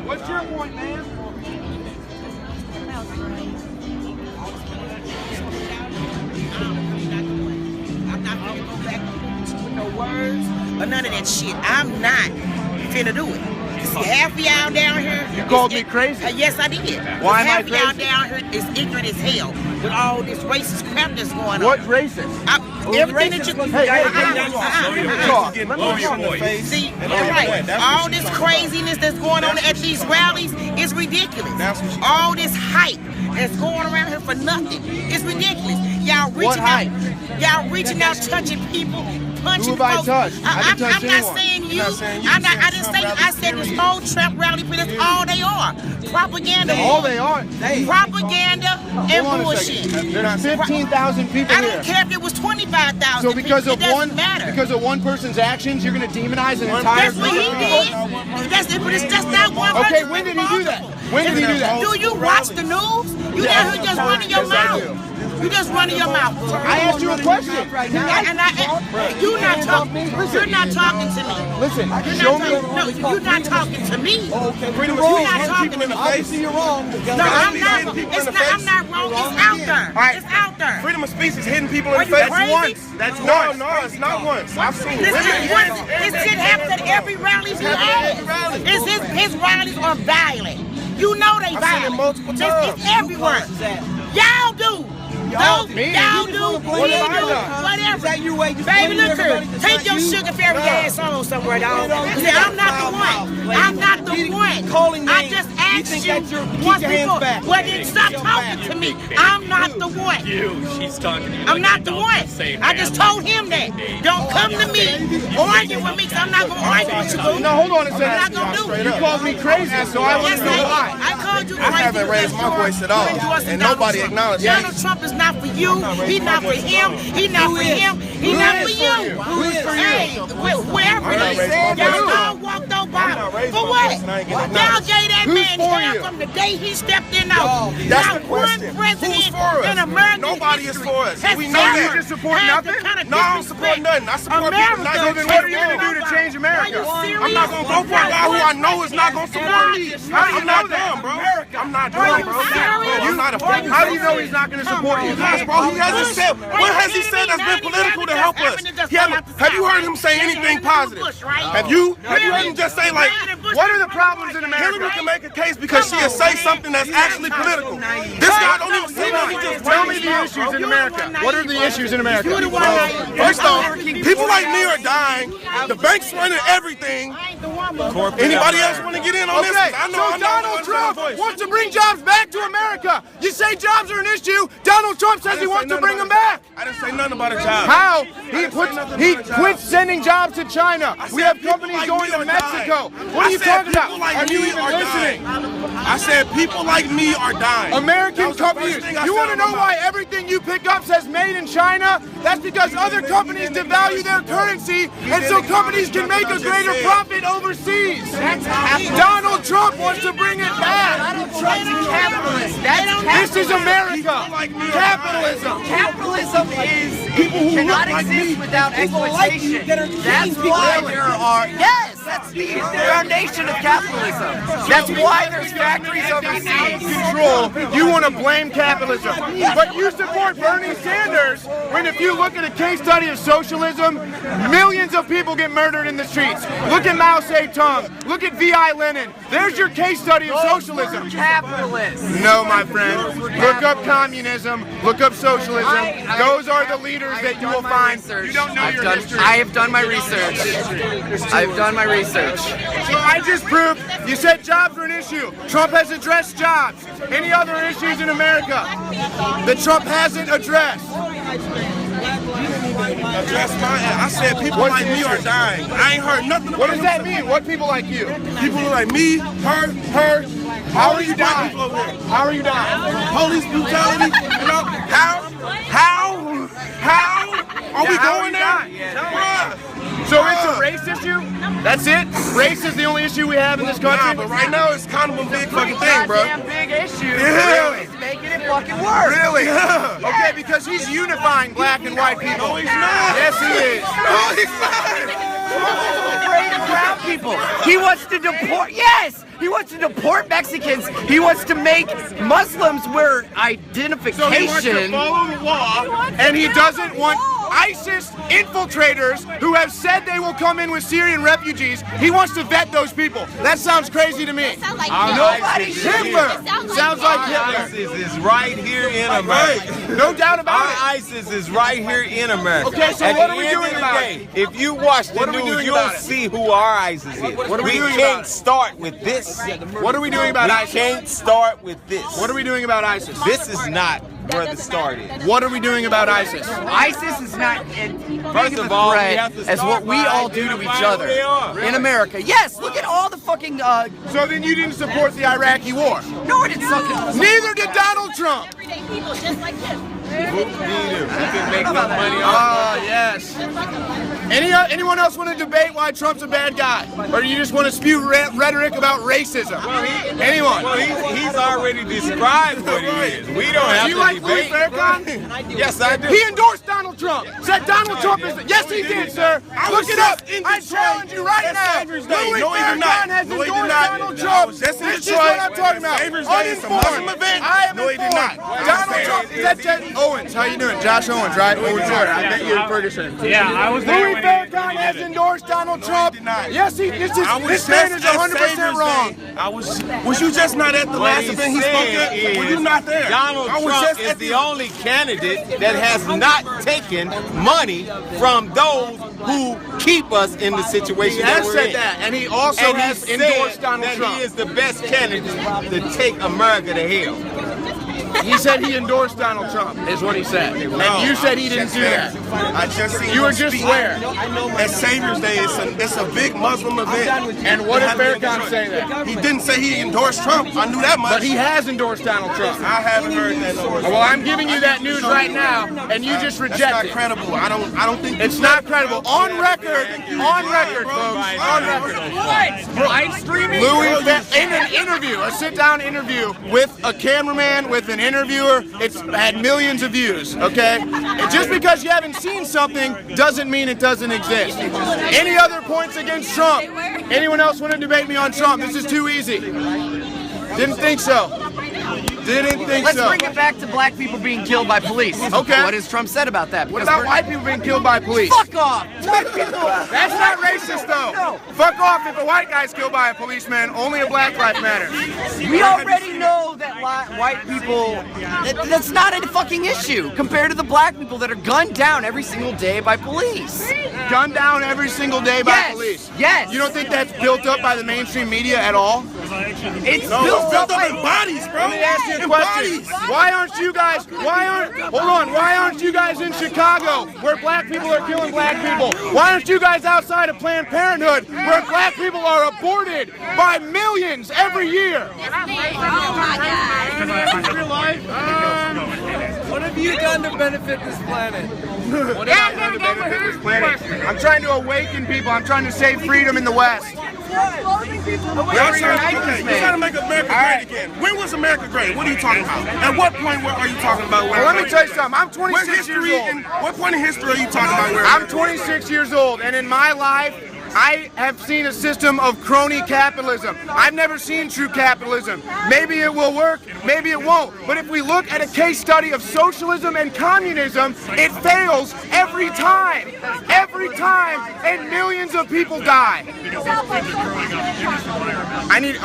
What's your point, man? I'm not gonna go back with no words or none of that shit. I'm not finna do it. See, half of y'all down here. You called me crazy? Yes, I did. Why am I half of y'all crazy? down here is ignorant as hell with all this racist crap that's going on. What racist? Everything that you see, right? All this craziness that's going on at these rallies is ridiculous. All this hype that's going around here for nothing. It's ridiculous. Y'all reaching out, touching people, punching Who have I folks. touched? I didn't touch I'm not anyone. saying you. I didn't say you. I said this whole Trump rally, but that's all they are. Propaganda. All they are. Propaganda and Hold on a bullshit. second. There's 15,000 people I here. don't care if it was 25,000. So because of one one person's actions, you're going to demonize an entire That's what group he of people? did. That's it, but it's just not one person. Okay, when did he do that? When did he do that? Do you watch the news? You down here just running your mouth. You just running your mouth. I asked you a question. You're not talking. You're not talking to me. Listen, You're not talking to me. You're not talking to me. Obviously you're wrong. No, I'm not. I'm not wrong. It's out there. It's out there. Freedom of speech is hitting people in Are the you face crazy? once. That's no, it's not once. I've seen This women. shit happens at every rally he has. His rallies are violent. You know they I've seen it violent. multiple times. It's everywhere. Y'all do. Y'all do. We do. Whatever. Baby, look here. Take your sugar fairy ass on somewhere, dog. See, I'm not the one. I'm not the one. I just asked you once before. Well, then stop talking to me. I'm not the one. She's talking to you. I'm not the one. I just told him that. Don't come to me, argue with me, because I'm not going to argue with you, boo. No, hold on a second. I'm not going to do it. You called me crazy, so I want Yes, to know why. I called you crazy. I haven't raised my voice at all, and nobody acknowledged it. Donald Trump is not for you. He's not for him. He's not for him. He's not for you. Who is for you? Hey, wherever it is, y'all all walked on by. For what? Y'all gave that man hell from the day he stepped in office. That's Not the one question. president Who's for us? in American Nobody is history for us. has We know ever that. You just support had the nothing? kind of No, I don't support disrespect. nothing. I support people America. not So then what are you going to do to change America? I'm not going to vote for a guy who I know is not going to support me. I'm not dumb, bro. I'm not dumb, bro. I'm not a fool. How do you know he's not going to support you? Because, bro, he hasn't said. What has he said that's been political to help us? Have you heard him say anything positive? Have you heard him just say like, What are the problems in Hillary America? can make a case because she'll say something that's actually political. This guy don't even say nothing. He just Tell me the issues in America. What are the issues in America? First off, people like me are dying. The bank's running everything. Anybody else want to get in on this? Okay, I know so I'm Donald not Trump wants to bring jobs back to America. You say jobs are an issue. Donald Trump says he wants to bring them back. I didn't say nothing about a job. How? He quit sending jobs to China. We have companies going to Mexico. What are you talking about? Are you even listening? I said people like me are dying. American companies. You want to know why everything you pick up says made in China? That's because other companies devalue their currency, and so companies can make a greater profit overseas. Donald Trump wants to bring it back. Donald Trump's a capitalist. This is America. Capitalism. Capitalism cannot exist without exploitation. That's why there are. Yes, that's the foundation of capitalism. That's why there's factories overseas. Control. You want to blame capitalism, but you support Bernie Sanders when, if you look at a case study of socialism, millions of people get murdered in the streets. Look at Mao Zedong. Look at V.I. Lenin. There's your case study of socialism. Capitalists. No, my friend. Look up communism. Look up socialism. Those are the leaders that you will find. You don't know your history. I have done my research. I've done my research. So I just proved you said jobs are an issue. Trump has addressed jobs. Any other issues in America that Trump hasn't addressed? I said people like me are dying. I ain't heard nothing about What does that mean? What people like you? People like me, her. How are you dying? How are you dying? Police brutality. You know, how are we going there? Bruh. So it's a race issue? That's it? Race is the only issue we have in this country? Nah, but right now it's kind of a big fucking thing, bro. Big issue. Yeah. It's making it fucking worse. Really? Okay, because he's unifying black and white people. No, he's not. Yes, he is. No, he's not. Trump is afraid of brown people. He wants to deport. Yes. He wants to deport Mexicans. He wants to make Muslims wear identification. So he wants to follow the law, and he doesn't want ISIS infiltrators who have said they will come in with Syrian refugees. He wants to vet those people. That sounds crazy to me. Nobody's Hitler. Sounds like Hitler. ISIS is right here in America. No doubt about it. Our ISIS is right here in America. Okay, so what are we doing about it? If you watch the news, you'll see who our ISIS is. What are we doing about can't it? start with this. What are we doing about ISIS? We can't start with this. What are we doing about ISIS? This is not where the start is. What are we doing about ISIS? ISIS is not as big First of of a all, we threat have to as start what we by all do to each identifying other who they are. in America. Yes, look at all the fucking. So then you didn't support the Iraqi war? No, it didn't suck. Neither did Donald Trump. Everyday people just like this. We can make no money Ah, yes. Anyone else want to debate why Trump's a bad guy? Or do you just want to spew rhetoric about racism? Anyone? Well, he's already described what he is. We don't have Do you to like Louis debate. Farrakhan? Yes, I do. He endorsed Donald Trump. Said Donald Trump is. Yes, he did, sir. Look it up. I challenge you right now. Louis Farrakhan has endorsed Donald Trump. This is what I'm talking about. Uninformed. I am informed. Donald Trump. That's Owens. How you doing? Josh Owens, right? Owens, I met you in Ferguson. Yeah, I was there. Louis Farrakhan has endorsed Donald Trump. Yes, he. This man is 100% wrong. Was you just not at the last event he spoke at? Were you not there? Donald Trump is the only candidate that has not taken money from those who keep us in the situation He that has we're said in. that, and he also And has he endorsed said Donald that Trump. he is the best candidate to take America to hell. He said he endorsed Donald Trump, is what he said. And you said he didn't do that. I just seen You were him just speak. where? At Savior's Day, it's a big Muslim event. And what did Farrakhan say that? He didn't say he endorsed Trump. I knew that much. But he has endorsed Donald Trump. I haven't heard that. Well, I'm giving you that news right now, and you just That's reject not it. credible. I don't think It's not credible. On record, folks. On record. Live streaming. In an interview, a sit-down interview with a cameraman, with an interviewer, it's had millions of views, okay? And just because you haven't seen something doesn't mean it doesn't exist. Any other points against Trump? Anyone else want to debate me on Trump? This is too easy. Didn't think so. Didn't think Let's so. bring it back to black people being killed by police. Okay. What has Trump said about that? What Because about we're- white people being killed by police? Fuck off! White people. That's not racist, though. No. Fuck off if a white guy's killed by a policeman. Only a black life matters. We already know that white people. That's not a fucking issue compared to the black people that are gunned down every single day by police. Gunned down every single day by Yes. police. Yes. You don't think that's built up by the mainstream media at all? It's No, built it's up built up by in bodies, bro. Let me ask you a In question. bodies. Why aren't you guys, why aren't you guys in Chicago where black people are killing black people? Why aren't you guys outside of Planned Parenthood where black people are aborted by millions every year? What have you done to benefit this planet? What have I done to benefit this planet? I'm trying to awaken people. I'm trying to save freedom in the West. You're trying to make America great again. When was America great? What are you talking about? At what point are you talking about? Well, let me tell you something. I'm 26 years old. What point in history are you talking about? Where I'm 26 years old, and in my life, I have seen a system of crony capitalism. I've never seen true capitalism. Maybe it will work, maybe it won't. But if we look at a case study of socialism and communism, it fails every time. Every time, and millions of people die.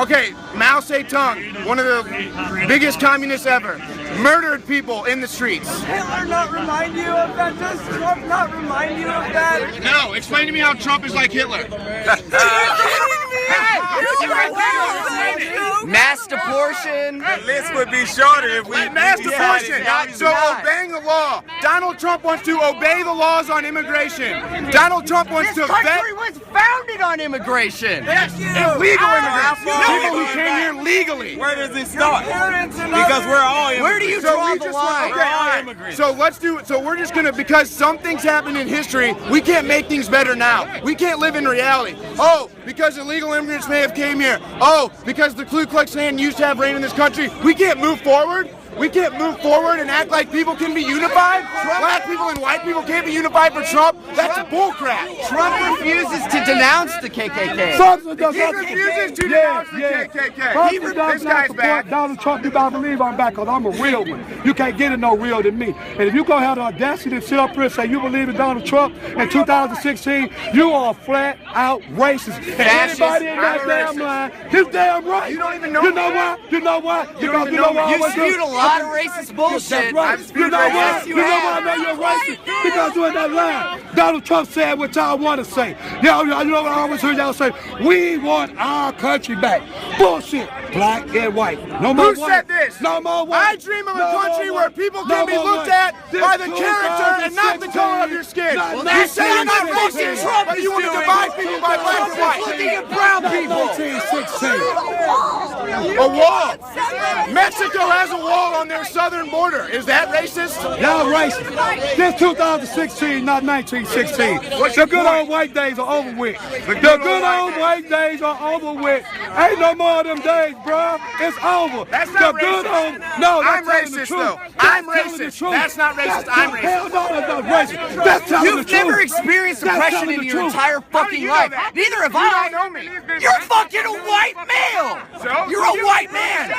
Okay, Mao Zedong, one of the biggest communists ever, murdered people in the streets. Hitler not remind you of that? Does Trump not remind you of that? No, explain to me how Trump is like Hitler. mass deportation. The list would be shorter if we Mass deportation. So obeying the law. Donald Trump wants to obey the laws on immigration. Donald Trump wants This to vet country was founded on immigration. illegal immigrants. People who came here legally. Where does it start? Because we're all immigrants. Where do you draw the line? Okay, all right. So let's do. So we're just gonna, because some things happened in history, we can't make things better now. We can't live in reality. Oh, because illegal immigrants may have came here. Oh, because the Ku Klux Klan used to have reign in this country, we can't move forward. we can't move forward and act like people can be unified? Black people and white people can't be unified for Trump? That's bullcrap. Trump refuses to denounce the KKK. He refuses to denounce the KKK. This guy's back. Donald Trump, you gotta believe I'm back, because I'm a real one. You can't get it no real than me. And if you gonna have the audacity to sit up here and say you believe in Donald Trump in 2016, you are flat out racist. And anybody in that damn line, he's damn right. You don't even know. You know why? You know why? Because you know why? You spewed a lot of racist bullshit. That's right. You know why? You know why I know you're racist? Because you're in that line. Donald Trump said what y'all want to say. You know what I always heard y'all say? We want our country back. Bullshit. Black and white. No more white. Who said this? No more white. I dream of a country where people can be looked at by the character and not the color of your skin. You say you're not racist, but you want to divide people by black and white. Looking at brown people. 1916. A wall. Mexico has a wall on their southern border. Is that racist? Y'all racist. This 2016, not 1916. The good old white days are over with. The good old white days are over with. Ain't no more of them days, bro. It's over. That's not the good racist. old, no, I'm that's racist, the though. truth. I'm That's telling the racist. truth. That's not racist. I'm racist. Hell no, that's not racist. That's telling the You've truth. never experienced That's oppression telling in the your truth. entire How do fucking you know life. that? Neither have You I. don't know me. You're fucking a white male. So? You're a white man.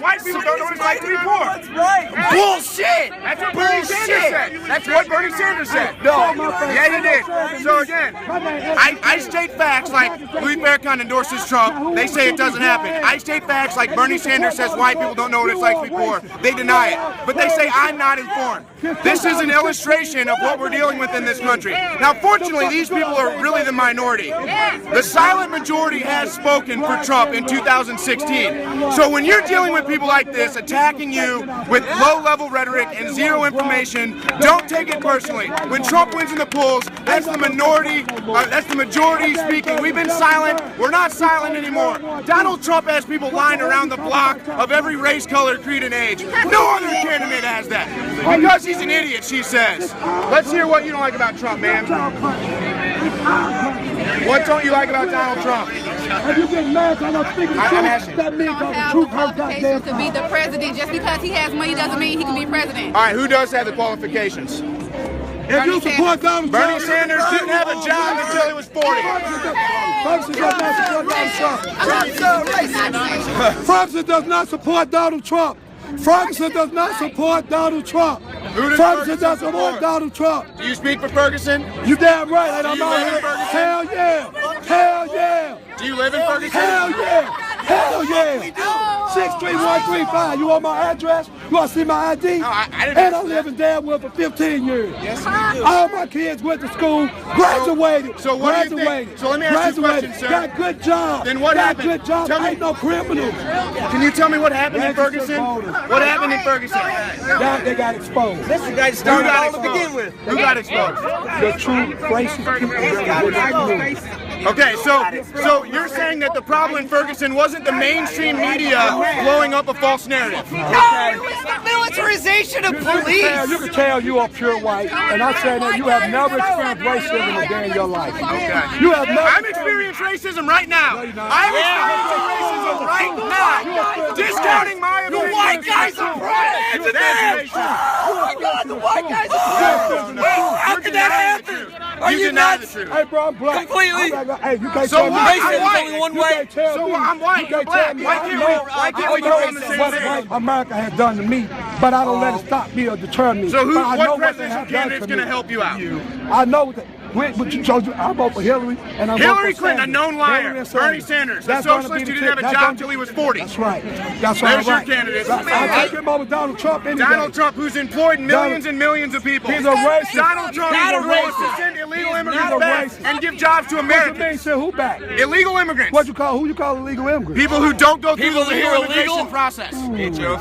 White people don't know what it's like to be poor. That's right. Bullshit. That's what Bernie Sanders said. That's what Bernie Sanders said. No. Yeah, he did. So again, I state facts like Louis Farrakhan endorses Trump. They say it doesn't happen. I state facts like Bernie Sanders says white people don't know what it's like to be poor. They deny it. But they say I'm not informed. This is an illustration of what we're dealing with in this country. Now, fortunately, these people are really the minority. The silent majority has spoken for Trump in 2016. So when you're dealing with people like this, attacking you with low-level rhetoric and zero information, don't take it personally. When Trump wins in the polls, that's the minority, that's the majority speaking. We've been silent. We're not silent anymore. Donald Trump has people lying around the block of every race, color, creed, and age. No other candidate has that. Because he's an idiot, she says. Let's hear what you don't like about Trump, man. What don't you like about Donald Trump? If you get mad, I'm not speaking I'm truth. asking. That means don't the have truth the hurts qualifications goddamn to be the president. Just because he has money doesn't mean he can be president. All right, who does have the qualifications? If you support Donald Trump, Bernie Sanders didn't have a job until he was 40. Ferguson does not support Donald Trump. Ferguson does not support Donald Trump. Who does Ferguson does Ferguson support support? Donald Trump. Do you speak for Ferguson? You damn right, and I'm Do you out live in here. Ferguson? Hell yeah. Hell yeah. Do you live in Ferguson? Hell yeah. Hell yeah. 63135. You want my address? You want to see my ID? No, I didn't And I ask live that. in Danville for 15 years. Yes, you do. All my kids went to school, graduated. So what do you think? graduated. So let me ask you a graduated, question, sir. Got good job. Then what got happened? Good job. Tell me- Ain't no criminals. Can you tell me what happened in Registered Ferguson? voters. What happened in Ferguson? Now they got exposed. This is the guy that Who started got all to begin exposed? with. Who got exposed? The true racist people that would not know. Okay, so you're saying that the problem in Ferguson wasn't the mainstream media blowing up a false narrative. No, it was the militarization of You police. can tell you are pure white, and I say that you have never experienced racism a day in your life. Okay. You have never. I'm experiencing racism right now. I'm experiencing racism right now. Discounting my The opinion. white guys are president. That's racist. Oh my God, the white guys are president. How You're could that denying the happen? truth. Are You you deny nuts? the truth. Hey, bro, I'm black. Completely. Hey, you can't So tell me. what? Racism is only one You way. can't tell So me. I'm white, You you're can't black. tell me. Why I can't know- we go on the same what page? America has done to me, but I don't let it stop me or deter me. So But I know what they presidential have done candidate's to going to me. help you out? I know that. But you chose. I vote for Hillary, and I Hillary vote for Clinton, a Sanders. known liar. Hillary and Bernie Sanders, a That's gonna socialist be who the didn't have a that's job gonna until be- he was 40. That's right. That's all There's your right. candidate. I'll take him over Donald Trump any Donald day. Trump, who's employed millions and millions of people. He's a racist. Donald Trump He's a wants to racist. send illegal He's a immigrants back racist. and give jobs to What you mean? Americans. Say who back? Illegal immigrants. What you call? Who you call illegal immigrants? People who don't go through People the who legal are immigration illegal? process. Did your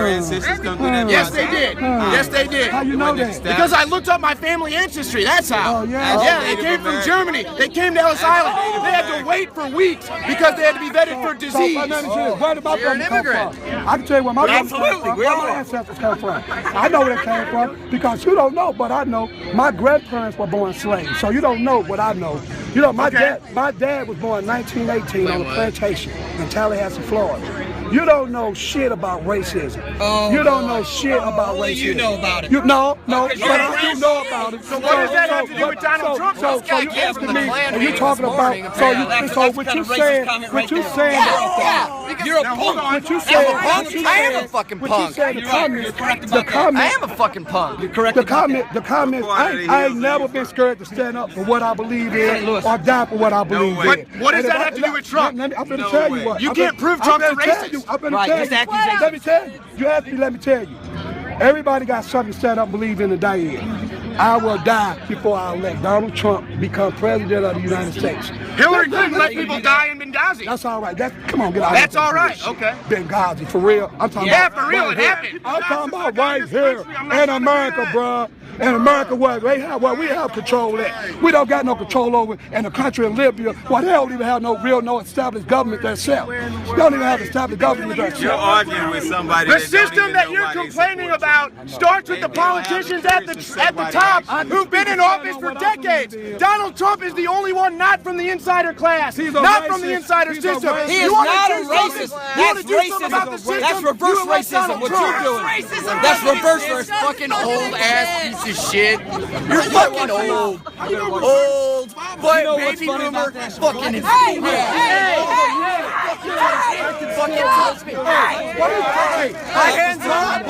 ancestors come through that Yes, process? they did. Yes, they did. How you know that? Because I looked up my family ancestry. That's how. Oh, yeah. Yeah, they came from Germany. They came to Ellis Island. They had to wait for weeks because they had to be vetted for disease. Where did my brother come from? I can tell you where my brother came from. Where my ancestors come from. I know where they came from because you don't know, but I know. My grandparents were born slaves, so you don't know what I know. You know, my dad was born in 1918 on a plantation in Tallahassee, Florida. You don't know shit about racism. You don't know shit about racism. You know about it. No, but I do know about it. So what does that have to do with Donald Trump? So you asking me, and you talking about, so what you saying about that? You're a punk. What you saying? I am a fucking punk. The comment. I am a fucking punk. You're correct. The comment. I ain't never been scared to stand up for what I believe in or die for what I believe in. But what does that have to do with Trump? I'm going to tell you what. You can't prove Trump's a racist. Let me tell you. You asked me, let me tell you. Everybody got something to stand up and believe in and die in. I will die before I let Donald Trump become president of the United States. Hillary Clinton let people die in Benghazi. That's all right. Come on, get out. That's all right. Okay. Benghazi, for real. I'm talking about. For real, it happened. I'm talking about right here in America, bro. In America, where we have control at. We don't got no control over in a country in Libya. Well, they don't even have no established government themselves. They don't even have established government themselves. You're arguing with somebody. The system that you're complaining about starts with the politicians at the top who've been in office for decades. Donald Trump is the only one not from the insider class, not from the insider system. He is not a racist. That's racism. That's reverse racism. What you're doing. That's reverse racism. Fucking old ass piece of shit. You're fucking old. Old. But baby boomer. Fucking insane. Fucking tells me. My hands up.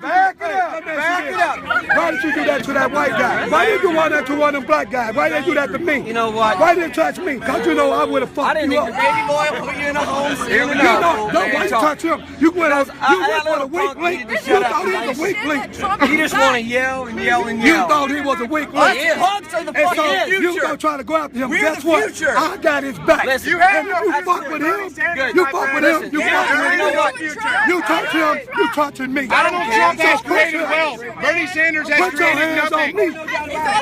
Back it up. Why did you do that to that white guy? Why did you do that to one of them black guys? Why did you do that to me? You know what? Why didn't you touch me? Because you know I would have fucked you up. I didn't think your baby boy put you in a home. Why you touch him? You went on a weak link. You thought he was a weak link. You just want to yell and yell and yell. You thought he was a weak link. Punks are the fucking future. You gonna try to go after him. We're Guess the what? future. I got his back. Listen, And if you fuck with him, you fuck with him. You touch him. You touching me. Donald Trump has created wealth. Bernie Sanders has Put your created hands on nothing. me.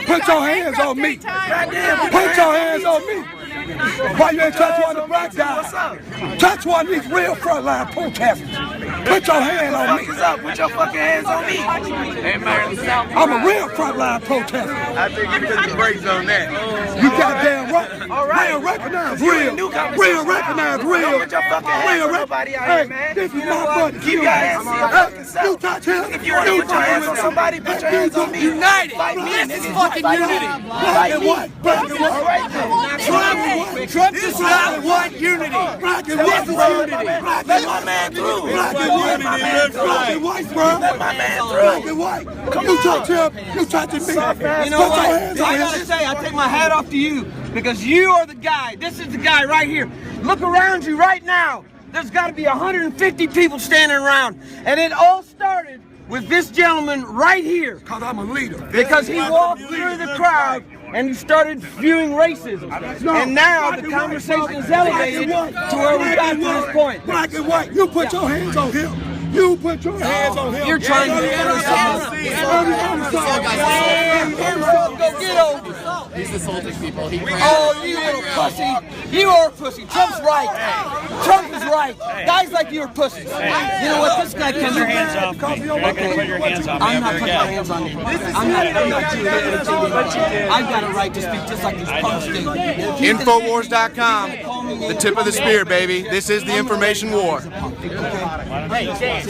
Put your hands on me. Put your hands on me. Why you ain't touch one of the black guys? Touch one of these real frontline protesters. Put your hand on me. Put your fucking hands on me. I'm a real frontline protester. I think you took the brakes on that. You goddamn right. Real recognize real. Real recognize real. Real recognize. Hey, this is my buddy. Keep your hands on yourself. You touch him. If you want to put your hands on somebody, put your hands on me. United. This is fucking unity. Black and white. Black and white. Trump does not want unity. Black and white. Let my man through. Black and white. Black and white, bro. Let my man through. Black and white. You touch him. You touching me. You know what? I gotta say, I take my hat off to you because you are the guy. This is the guy right here. Look around you right now. There's got to be 150 people standing around, and it all started with this gentleman right here. Because I'm a leader. Because he walked through the crowd and he started viewing racism. And now the conversation is elevated to where we got to this point. Black and white. You put your hands on him. You put your hands on him. You're trying to get us go get over. He's assaulting people. Oh, you little pussy. You are a pussy. Trump's right. Trump is right. Guys like you are pussies. You know what? This guy can Put your hands off me. You're not going to put your hands on me. I'm not putting my hands on you. I'm not doing anything. I've got a right to speak just like these punks do. Infowars.com. The tip of the spear, baby. This is the information war. Okay.